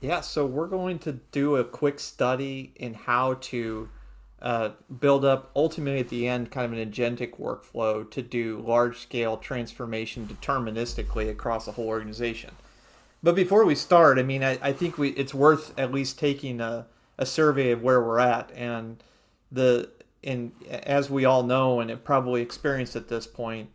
Yeah, so we're going to do a quick study in how to build up, ultimately at the end, kind of an agentic workflow to do large scale transformation deterministically across a whole organization. But before we start, I mean, I think it's worth at least taking a survey of where we're at. The and as we all know and have probably experienced at this point,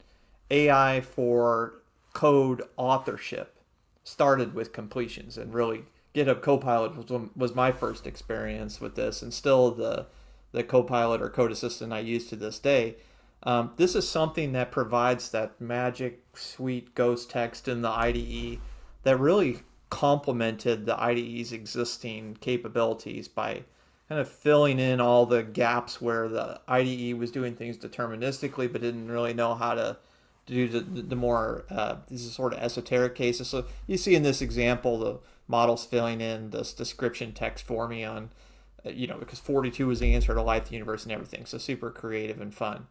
AI for code authorship started with completions, and really GitHub Copilot was my first experience with this, and still the Copilot or code assistant I use to this day. This is something that provides that magic, sweet ghost text in the IDE that really complemented the IDE's existing capabilities by kind of filling in all the gaps where the IDE was doing things deterministically but didn't really know how to do the more these are sort of esoteric cases. So you see in this example the model's filling in this description text for me on because 42 was the answer to life, the universe, and everything. So super creative and fun.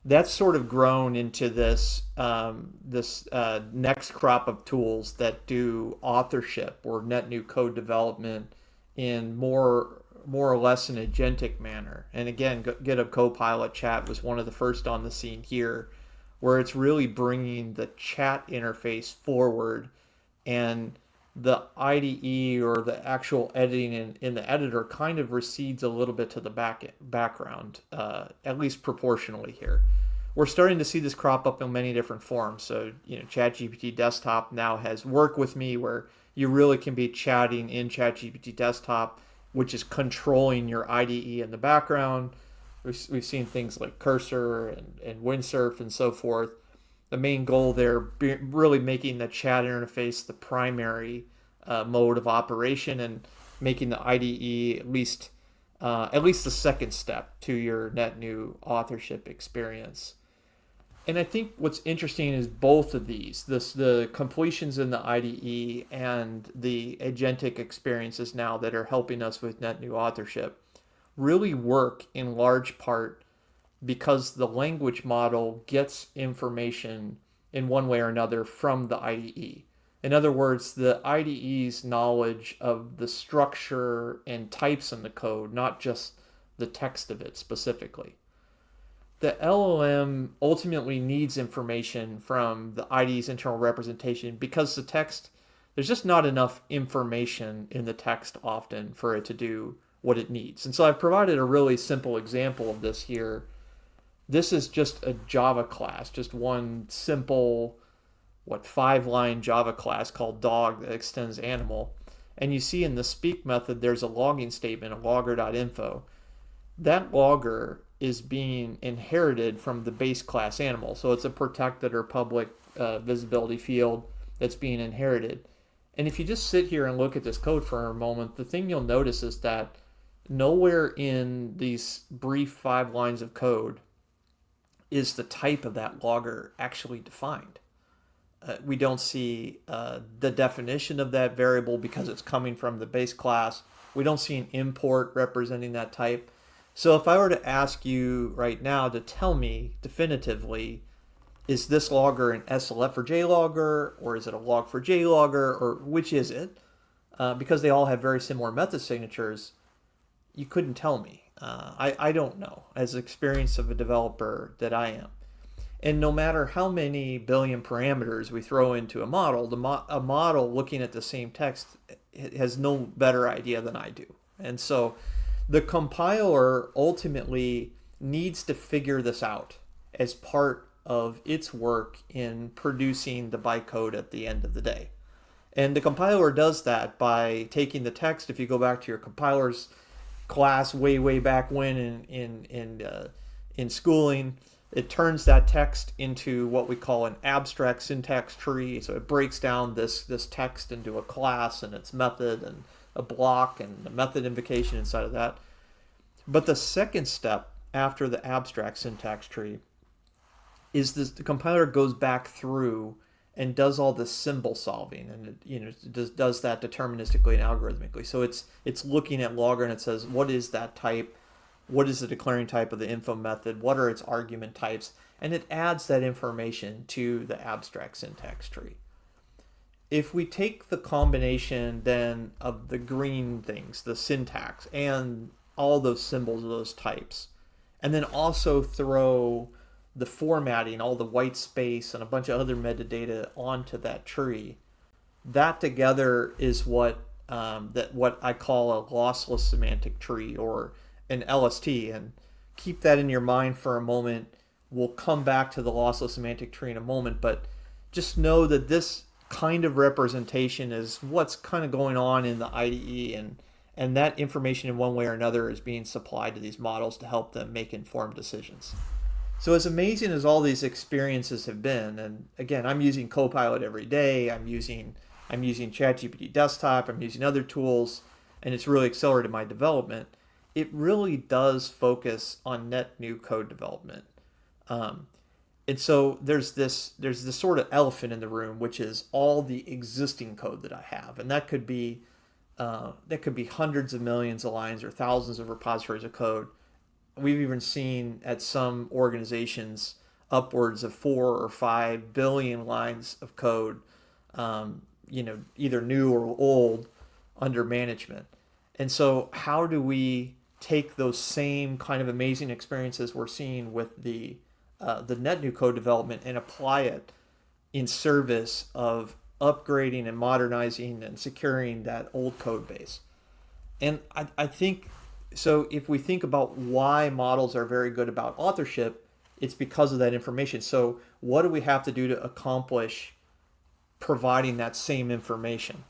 That's sort of grown into this next crop of tools that do authorship or net new code development in more or less an agentic manner. And again, GitHub Copilot chat was one of the first on the scene here, where it's really bringing the chat interface forward, and the IDE or the actual editing in the editor kind of recedes a little bit to the background, at least proportionally here. We're starting to see this crop up in many different forms. So, ChatGPT Desktop now has Work With Me, where you really can be chatting in ChatGPT Desktop, which is controlling your IDE in the background. We've seen things like Cursor and Windsurf and so forth. The main goal there really making the chat interface the primary mode of operation, and making the IDE at least the second step to your net new authorship experience. And I think what's interesting is both of these, the completions in the IDE and the agentic experiences now that are helping us with net new authorship, really work in large part because the language model gets information in one way or another from the IDE. In other words, the IDE's knowledge of the structure and types in the code, not just the text of it specifically. The LLM ultimately needs information from the IDE's internal representation because there's just not enough information in the text often for it to do what it needs. And so I've provided a really simple example of this here. This is just a Java class, just one simple, 5-line Java class called dog that extends animal. And you see in the speak method, there's a logging statement, a logger.info. That logger is being inherited from the base class animal. So it's a protected or public visibility field that's being inherited. And if you just sit here and look at this code for a moment, the thing you'll notice is that nowhere in these brief 5 lines of code is the type of that logger actually defined. We don't see the definition of that variable because it's coming from the base class. We don't see an import representing that type. So if I were to ask you right now to tell me definitively, is this logger an SLF4J logger, or is it a log4j logger, or which is it? Because they all have very similar method signatures, you couldn't tell me. I don't know, as experienced of a developer that I am. And no matter how many billion parameters we throw into a model, a model looking at the same text has no better idea than I do. And so the compiler ultimately needs to figure this out as part of its work in producing the bytecode at the end of the day. And the compiler does that by taking the text. If you go back to your compiler's class way back when in schooling, it turns that text into what we call an abstract syntax tree. So it breaks down this text into a class and its method and a block and a method invocation inside of that. But the second step after the abstract syntax tree is the compiler goes back through and does all this symbol solving, and it does that deterministically and algorithmically. So it's looking at logger and it says, what is that type? What is the declaring type of the info method? What are its argument types? And it adds that information to the abstract syntax tree. if we take the combination then of the green things, the syntax, and all those symbols of those types, and then also throw the formatting, all the white space, and a bunch of other metadata onto that tree, that together is what I call a lossless semantic tree, or an LST. And keep that in your mind for a moment. We'll come back to the lossless semantic tree in a moment, but just know that this kind of representation is what's kind of going on in the IDE, and that information in one way or another is being supplied to these models to help them make informed decisions. So as amazing as all these experiences have been, and again, I'm using Copilot every day. I'm using ChatGPT Desktop. I'm using other tools, and it's really accelerated my development. It really does focus on net new code development. And so there's this sort of elephant in the room, which is all the existing code that I have, and that could be hundreds of millions of lines or thousands of repositories of code. We've even seen at some organizations upwards of 4 or 5 billion lines of code, either new or old, under management. And so how do we take those same kind of amazing experiences we're seeing with the net new code development and apply it in service of upgrading and modernizing and securing that old code base? And I think, so if we think about why models are very good about authorship, it's because of that information. So what do we have to do to accomplish providing that same information?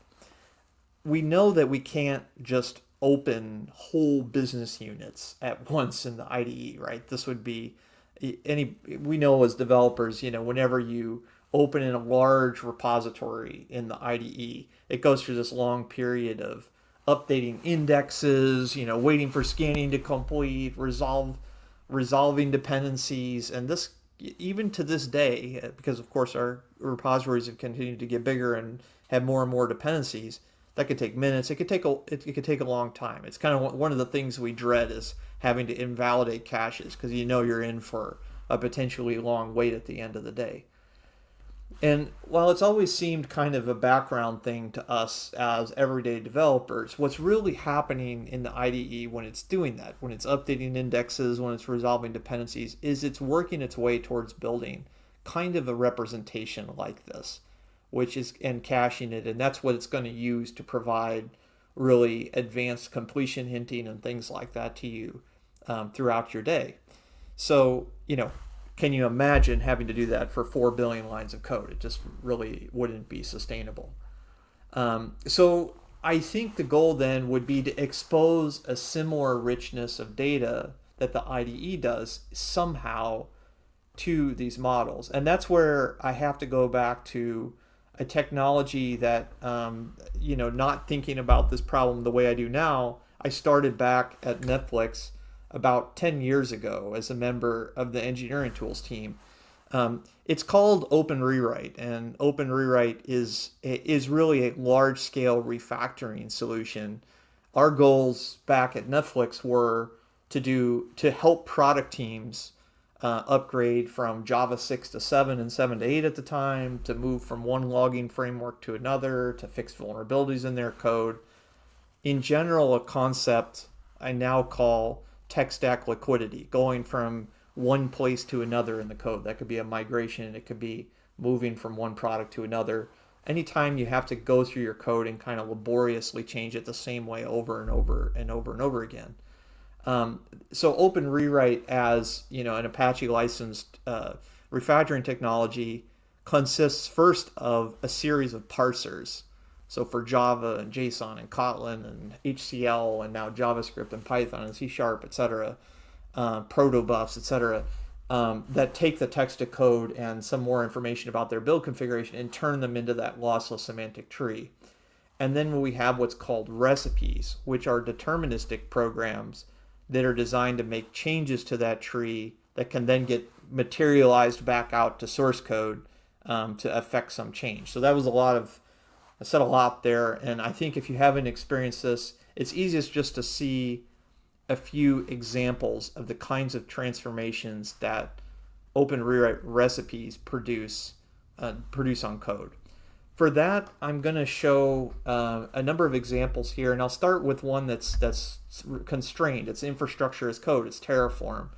We know that we can't just open whole business units at once in the IDE, right? This would be we know as developers, whenever you open in a large repository in the IDE, it goes through this long period of updating indexes, waiting for scanning to complete, resolving dependencies. And this, even to this day, because of course our repositories have continued to get bigger and have more and more dependencies, that could take minutes. It could take a long time. It's kind of one of the things we dread, is having to invalidate caches, because you're in for a potentially long wait at the end of the day. And while it's always seemed kind of a background thing to us as everyday developers, what's really happening in the IDE when it's doing that, when it's updating indexes, when it's resolving dependencies, is it's working its way towards building kind of a representation like this, which is, and caching it, and that's what it's going to use to provide really advanced completion hinting and things like that to you throughout your day. So, can you imagine having to do that for 4 billion lines of code? It just really wouldn't be sustainable. So I think the goal then would be to expose a similar richness of data that the IDE does somehow to these models. And that's where I have to go back to a technology that, not thinking about this problem the way I do now. I started back at Netflix about 10 years ago as a member of the engineering tools team. It's called OpenRewrite, and OpenRewrite is really a large-scale refactoring solution. Our goals back at Netflix were to help product teams upgrade from Java 6 to 7 and 7 to 8 at the time, to move from one logging framework to another, to fix vulnerabilities in their code. In general, a concept I now call tech stack liquidity, going from one place to another in the code. That could be a migration, it could be moving from one product to another. Anytime you have to go through your code and kind of laboriously change it the same way over and over and over and over again. So OpenRewrite, as an Apache licensed refactoring technology, consists first of a series of parsers. So for Java and JSON and Kotlin and HCL and now JavaScript and Python and C#, etc., protobufs, etc., that take the text to code and some more information about their build configuration and turn them into that lossless semantic tree. And then we have what's called recipes, which are deterministic programs that are designed to make changes to that tree that can then get materialized back out to source code to affect some change. So that was I said a lot there, and I think if you haven't experienced this, it's easiest just to see a few examples of the kinds of transformations that OpenRewrite recipes produce on code. For that, I'm going to show a number of examples here, and I'll start with one that's constrained. It's infrastructure as code. It's Terraform.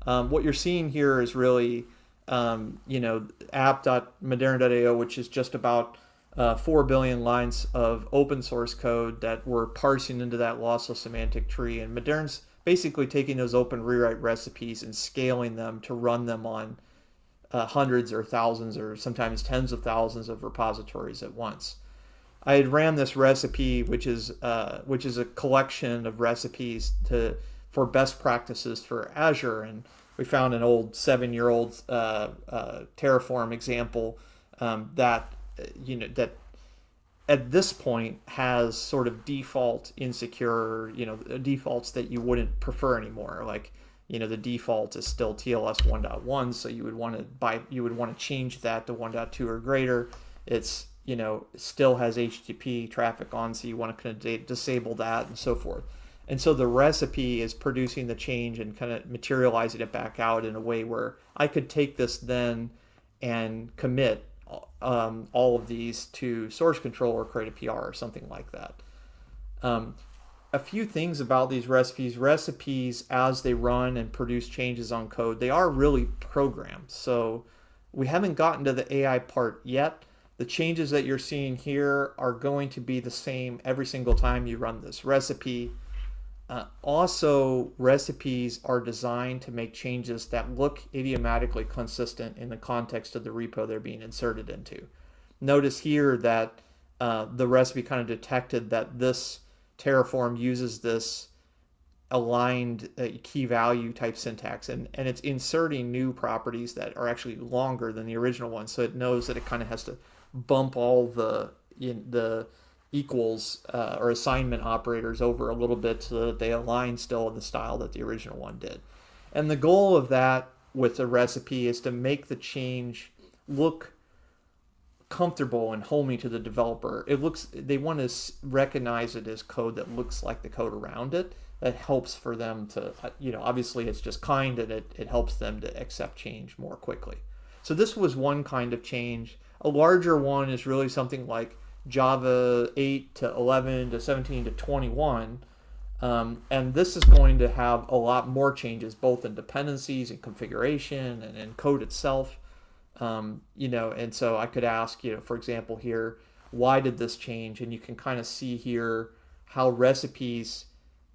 What you're seeing here is really, app.modern.io, which is just about 4 billion lines of open source code that we're parsing into that lossless semantic tree. And Modern's basically taking those OpenRewrite recipes and scaling them to run them on hundreds or thousands or sometimes tens of thousands of repositories at once. I had ran this recipe, which is a collection of recipes for best practices for Azure, and we found an old 7-year-old Terraform example that at this point has sort of default insecure, defaults that you wouldn't prefer anymore. Like, the default is still TLS 1.1, so you would want to change that to 1.2 or greater. It's, still has HTTP traffic on, so you want to kind of disable that and so forth. And so the recipe is producing the change and kind of materializing it back out in a way where I could take this then and commit all of these to source control or create a PR or something like that. A few things about these recipes as they run and produce changes on code, they are really programmed. So we haven't gotten to the AI part yet. The changes that you're seeing here are going to be the same every single time you run this recipe. Also, recipes are designed to make changes that look idiomatically consistent in the context of the repo they're being inserted into. Notice here that the recipe kind of detected that this Terraform uses this aligned key value type syntax, and it's inserting new properties that are actually longer than the original one, so it knows that it kind of has to bump all the equals or assignment operators over a little bit so that they align still in the style that the original one did. And the goal of that with the recipe is to make the change look comfortable and homey to the developer. They want to recognize it as code that looks like the code around it. That helps for them to, obviously it's just kind, and it helps them to accept change more quickly. So this was one kind of change. A larger one is really something like Java 8 to 11 to 17 to 21. And this is going to have a lot more changes, both in dependencies and configuration and in code itself. And so I could ask, for example here, why did this change? And you can kind of see here how recipes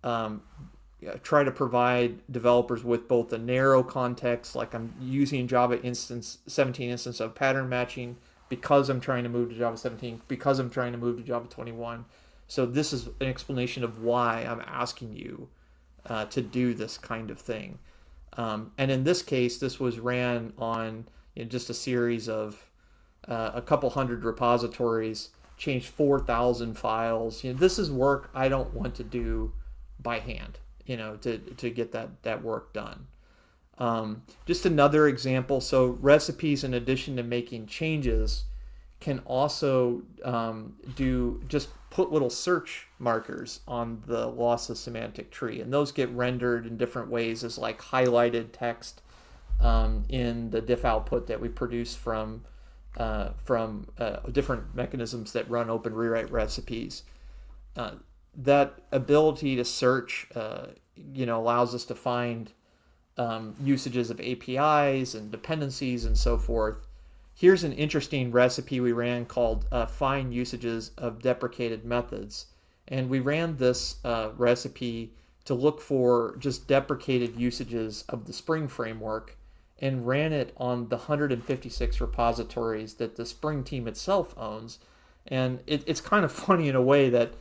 try to provide developers with both a narrow context, like I'm using Java 17 instance of pattern matching because I'm trying to move to Java 17, because I'm trying to move to Java 21. So this is an explanation of why I'm asking you to do this kind of thing. And in this case, this was ran on just a series of a couple hundred repositories, changed 4,000 files. This is work I don't want to do by hand, to get that work done. Just another example. So recipes, in addition to making changes, can also put little search markers on the lossless semantic tree, and those get rendered in different ways as like highlighted text in the diff output that we produce from different mechanisms that run OpenRewrite recipes. That ability to search, allows us to find usages of APIs and dependencies and so forth. Here's an interesting recipe we ran called find usages of deprecated methods. And we ran this recipe to look for just deprecated usages of the Spring framework and ran it on the 156 repositories that the Spring team itself owns. And it's kind of funny in a way that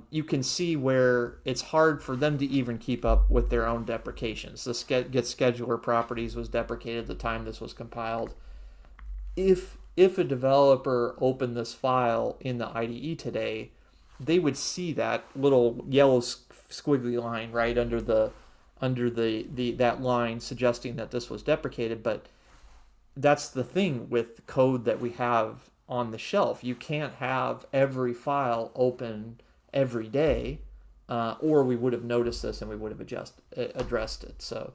you can see where it's hard for them to even keep up with their own deprecations. The get scheduler properties was deprecated at the time this was compiled. If a developer opened this file in the IDE today, they would see that little yellow squiggly line right under that line suggesting that this was deprecated. But that's the thing with code that we have on the shelf. You can't have every file open every day, or we would have noticed this and we would have addressed it. So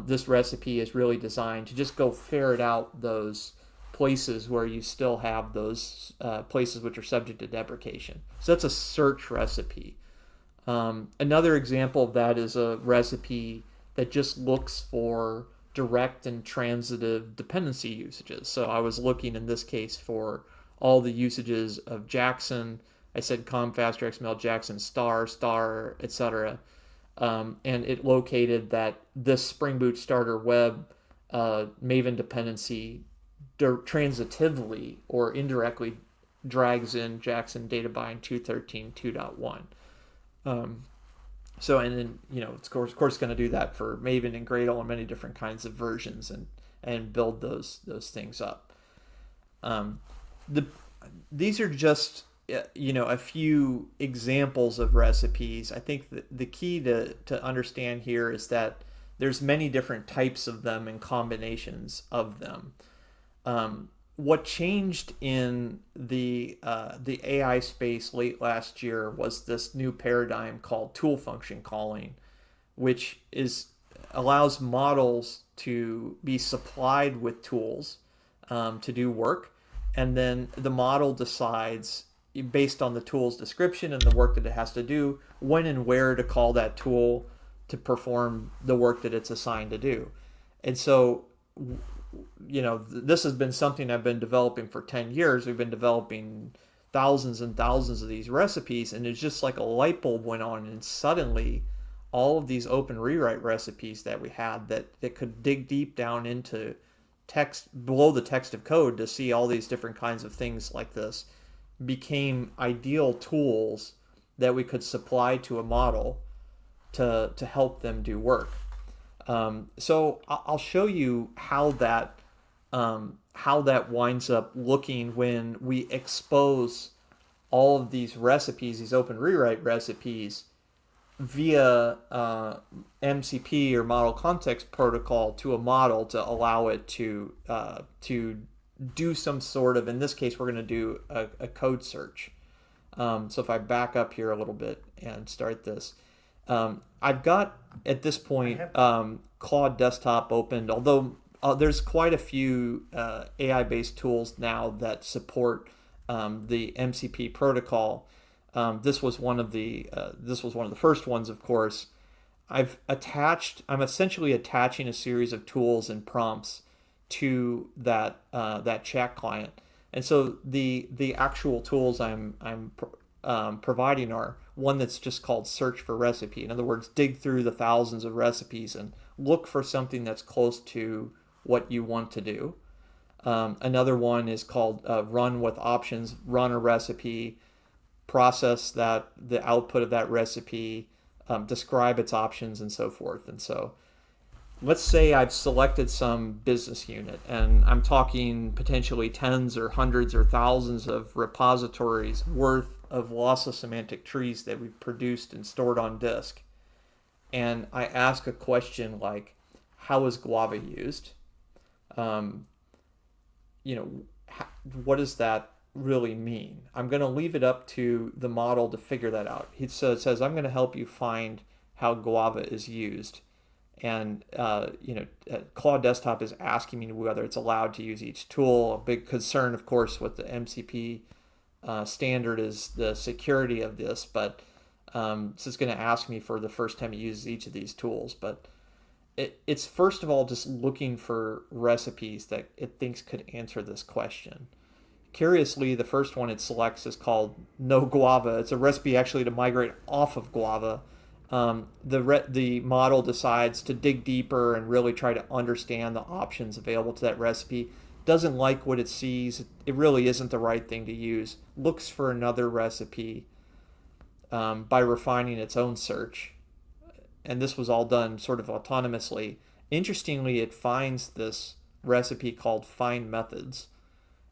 this recipe is really designed to just go ferret out those places where you still have those places which are subject to deprecation. So that's a search recipe. Another example of that is a recipe that just looks for direct and transitive dependency usages. So I was looking in this case for all the usages of Jackson. I said com faster XML Jackson star, etc. And it located that this Spring Boot starter web Maven dependency transitively or indirectly drags in Jackson data bind 213 2.1. So, and then, it's of course going to do that for Maven and Gradle and many different kinds of versions and build those things up. These are just, a few examples of recipes. I think the key to understand here is that there's many different types of them and combinations of them. What changed in the AI space late last year was this new paradigm called tool function calling, which allows models to be supplied with tools to do work, and then the model decides, based on the tool's description and the work that it has to do, when and where to call that tool to perform the work that it's assigned to do. And so, this has been something I've been developing for 10 years. We've been developing thousands and thousands of these recipes, and it's just like a light bulb went on, and suddenly all of these OpenRewrite recipes that we had that could dig deep down into text, below the text of code, to see all these different kinds of things like this, became ideal tools that we could supply to a model to help them do work. So I'll show you how that winds up looking when we expose all of these recipes, these OpenRewrite recipes, via MCP or Model Context Protocol to a model to allow it to do some sort of, in this case, we're going to do a code search. So if I back up here a little bit and start this. I've got, at this point, Claude Desktop opened, although there's quite a few AI-based tools now that support the MCP protocol. This was one of the first ones, of course. I'm essentially attaching a series of tools and prompts to that chat client, and so the actual tools I'm providing are one that's just called search for recipe. In other words, dig through the thousands of recipes and look for something that's close to what you want to do. Another one is called run with options, run a recipe, process the output of that recipe, describe its options, and so forth. And so let's say I've selected some business unit, and I'm talking potentially tens or hundreds or thousands of repositories worth of lossless semantic trees that we've produced and stored on disk. And I ask a question like, how is Guava used? What does that really mean? I'm going to leave it up to the model to figure that out. It says, I'm going to help you find how Guava is used. And, Claude Desktop is asking me whether it's allowed to use each tool. A big concern, of course, with the MCP standard is the security of this, but so it's going to ask me for the first time it uses each of these tools. But it's first of all just looking for recipes that it thinks could answer this question. Curiously, the first one it selects is called No Guava. It's a recipe actually to migrate off of Guava. The model decides to dig deeper and really try to understand the options available to that recipe. Doesn't like what it sees. It really isn't the right thing to use. Looks for another recipe by refining its own search. And this was all done sort of autonomously. Interestingly, it finds this recipe called find methods.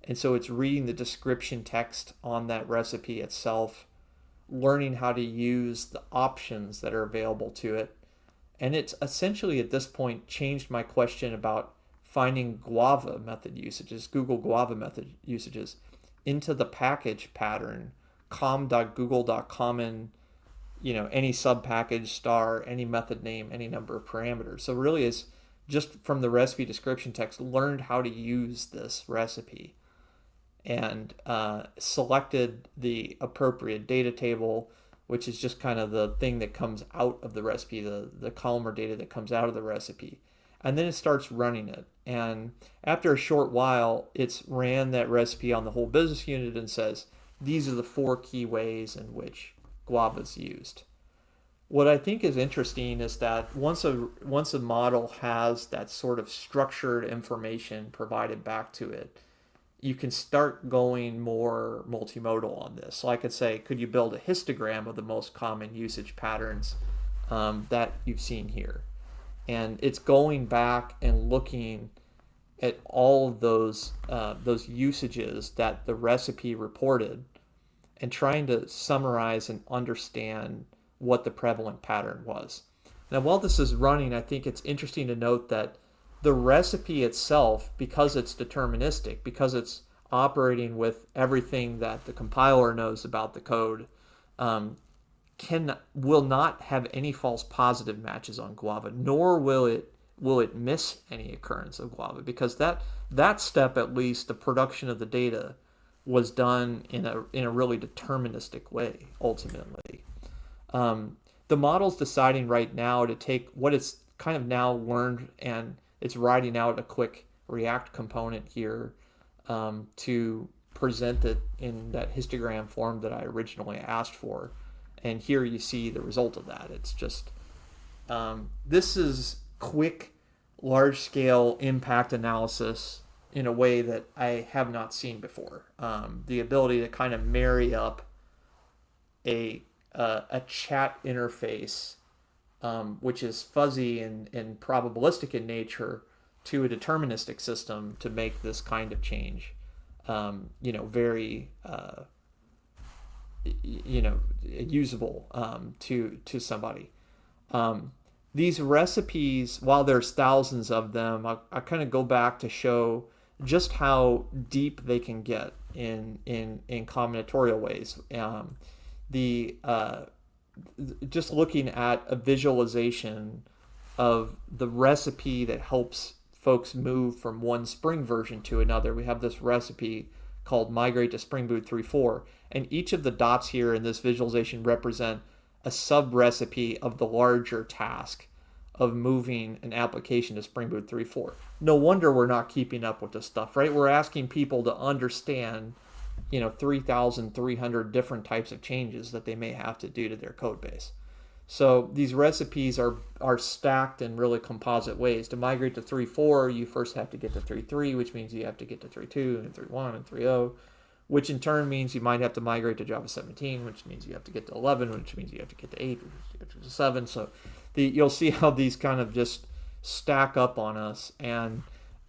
And so it's reading the description text on that recipe itself, learning how to use the options that are available to it. And it's essentially at this point changed my question about finding Guava method usages, Google Guava method usages, into the package pattern, com.google.common, any subpackage star, any method name, any number of parameters. So really is just from the recipe description text, learned how to use this recipe and selected the appropriate data table, which is just kind of the thing that comes out of the recipe, the column or data that comes out of the recipe. And then it starts running it. And after a short while, it's ran that recipe on the whole business unit and says, these are the 4 key ways in which guava is used. What I think is interesting is that once a model has that sort of structured information provided back to it, you can start going more multimodal on this. So I could say, could you build a histogram of the most common usage patterns that you've seen here? And it's going back and looking at all of those usages that the recipe reported and trying to summarize and understand what the prevalent pattern was. Now, while this is running, I think it's interesting to note that the recipe itself, because it's deterministic, because it's operating with everything that the compiler knows about the code, will not have any false positive matches on guava, nor will it miss any occurrence of guava, because that step, at least the production of the data, was done in a really deterministic way ultimately. The model's deciding right now to take what it's kind of now learned, and it's writing out a quick React component here to present it in that histogram form that I originally asked for. And here you see the result of that. It's just, this is quick, large-scale impact analysis in a way that I have not seen before. The ability to kind of marry up a chat interface, which is fuzzy and probabilistic in nature, to a deterministic system to make this kind of change, very usable to somebody. These recipes, while there's thousands of them, I kind of go back to show just how deep they can get in combinatorial ways. Just looking at a visualization of the recipe that helps folks move from one Spring version to another. We have this recipe called Migrate to Spring Boot 3.4, and each of the dots here in this visualization represent a sub-recipe of the larger task of moving an application to Spring Boot 3.4. No wonder we're not keeping up with this stuff, right? We're asking people to understand 3,300 different types of changes that they may have to do to their code base. So these recipes are stacked in really composite ways. To migrate to 3.4, you first have to get to 3.3, which means you have to get to 3.2 and 3.1 and 3.0, which in turn means you might have to migrate to Java 17, which means you have to get to 11, which means you have to get to 8, which means you have to get to 7. So you'll see how these kind of just stack up on us. And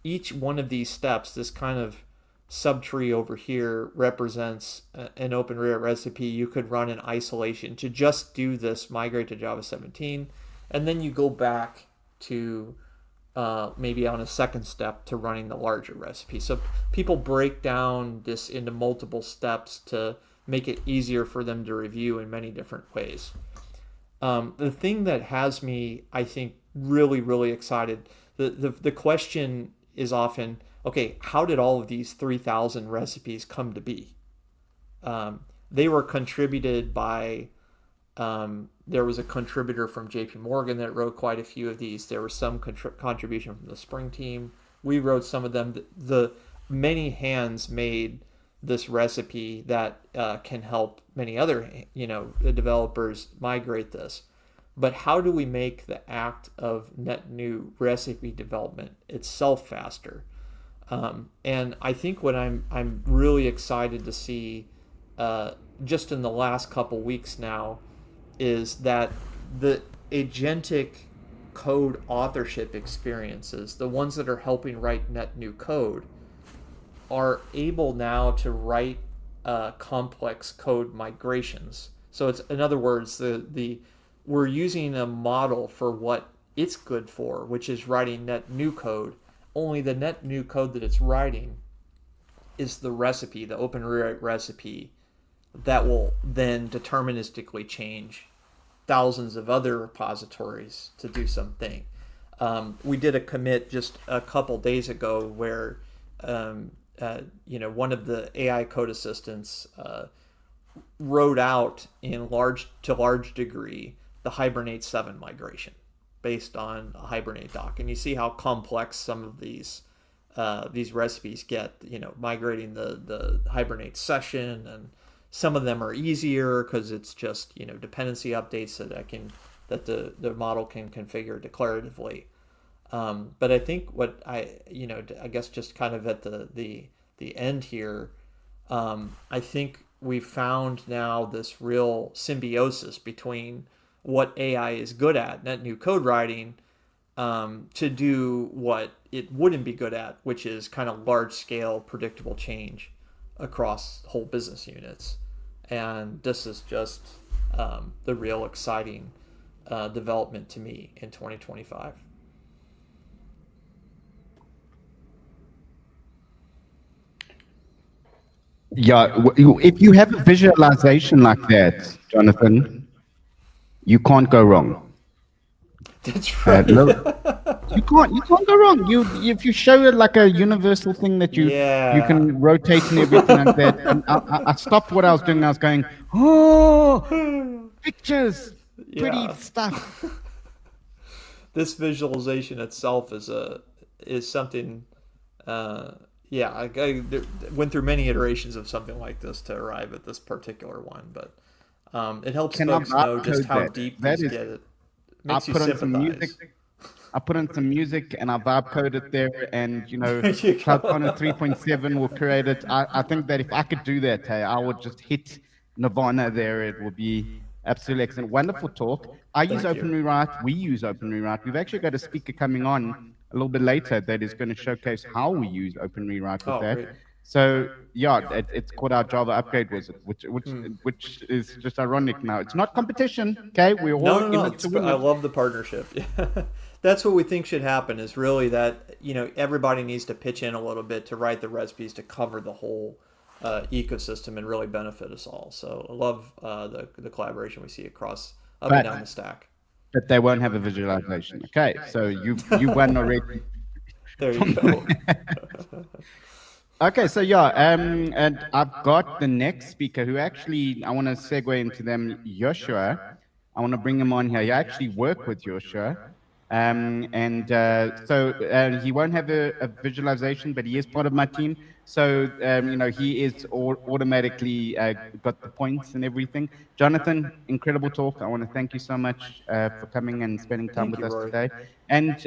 each one of these steps, this kind of subtree over here, represents an OpenRewrite recipe you could run in isolation to just do this migrate to Java 17, and then you go back to maybe on a second step to running the larger recipe. So people break down this into multiple steps to make it easier for them to review in many different ways. The thing that has me, I think, really, really excited, the question is often, okay, how did all of these 3,000 recipes come to be? They were contributed by, there was a contributor from JP Morgan that wrote quite a few of these. There was some contribution from the Spring team. We wrote some of them. The many hands made this recipe that can help many other developers migrate this. But how do we make the act of net new recipe development itself faster? And I think what I'm really excited to see just in the last couple weeks now is that the agentic code authorship experiences, the ones that are helping write net new code, are able now to write complex code migrations. So it's, in other words, we're using a model for what it's good for, which is writing net new code. Only the net new code that it's writing is the recipe, the OpenRewrite recipe, that will then deterministically change thousands of other repositories to do something. We did a commit just a couple days ago where um, one of the AI code assistants wrote out in large degree the Hibernate 7 migration based on a Hibernate doc, and you see how complex some of these recipes get. Migrating the Hibernate session, and some of them are easier because it's just dependency updates that the model can configure declaratively. But I think what I guess just kind of at the end here, I think we've found now this real symbiosis between what AI is good at, net new code writing, to do what it wouldn't be good at, which is kind of large scale, predictable change across whole business units. And this is just the real exciting development to me in 2025. Yeah, if you have a visualization like that, Jonathan, you can't go wrong. That's right. You can't go wrong. If you show it like a universal thing that you Yeah. can rotate and everything like that. And I stopped what I was doing. I was going, oh, pictures, pretty Yeah. stuff. This visualization itself is something. Uh, yeah, I went through many iterations of something like this to arrive at this particular one, but it helps Can I folks know vibe just code how that? deep That these is, get. It I makes you put on some music. sympathize. I put on some music and I vibe code it there, and There you Cloud Sonnet go. 3.7 will create it. I think that if I could do that, hey, I would just hit Nirvana there. It will be absolutely excellent. Wonderful talk. I use Thank you. OpenRewrite. We use OpenRewrite. We've actually got a speaker coming on a little bit later that is going to showcase how we use OpenRewrite with Oh, that. great. So yeah, it's called our Java upgrade, was it? Hmm. Which is just ironic now. It's not competition, okay? We're No, all no, in no. it to win I it. love the partnership. That's what we think should happen. Is really that everybody needs to pitch in a little bit to write the recipes to cover the whole ecosystem and really benefit us all. So I love the collaboration we see across up and But down the stack. but they won't have a visualization. Okay, so you won already. There you go. Okay, so yeah, and I've got the next speaker who actually I want to segue into them, Joshua. I want to bring him on here. I actually work with Joshua, and so he won't have a visualization, but he is part of my team. So he is automatically got the points and everything. Jonathan, incredible talk. I want to thank you so much for coming and spending time Thank with you, us Rory. today. And